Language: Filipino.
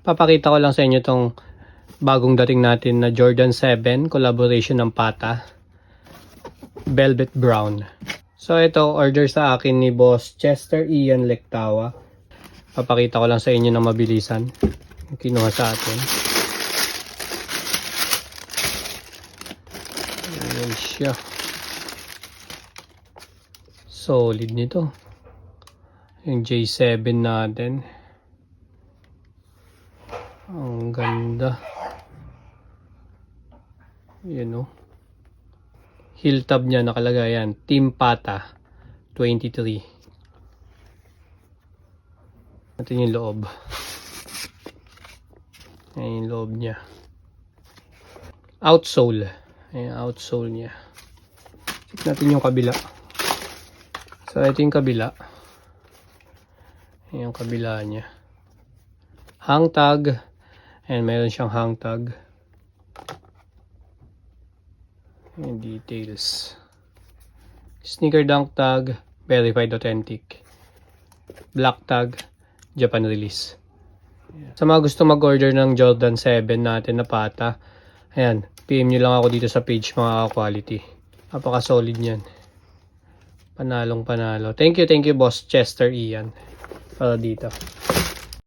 Papakita ko lang sa inyo tong bagong dating natin na Jordan 7 collaboration ng Pata Velvet Brown. So ito, order sa akin ni Boss Chester Ian Lectawa. Papakita ko lang sa inyo ng mabilisan yung kinuha sa atin. Ayan siya. Solid nito. Yung J7 natin. Ang ganda. Yan o. Heel tab niya nakalagay yan. Team Pata 23. Ito yung loob. Ayan yung loob niya. Outsole. Ayan outsole niya. Check natin yung kabila. So ito yung kabila. Ayan yung kabila niya. Hang tag. Ayan, mayroon siyang hang tag. Ayan, details. Sneaker dunk tag, verified authentic. Black tag, Japan release. Ayan. Sa mga gusto mag-order ng Jordan 7 natin na Pata, ayan, PM nyo lang ako dito sa page mga quality. Napaka-solid niyan. Panalong panalo. Thank you Boss Chester Ian. Para dito.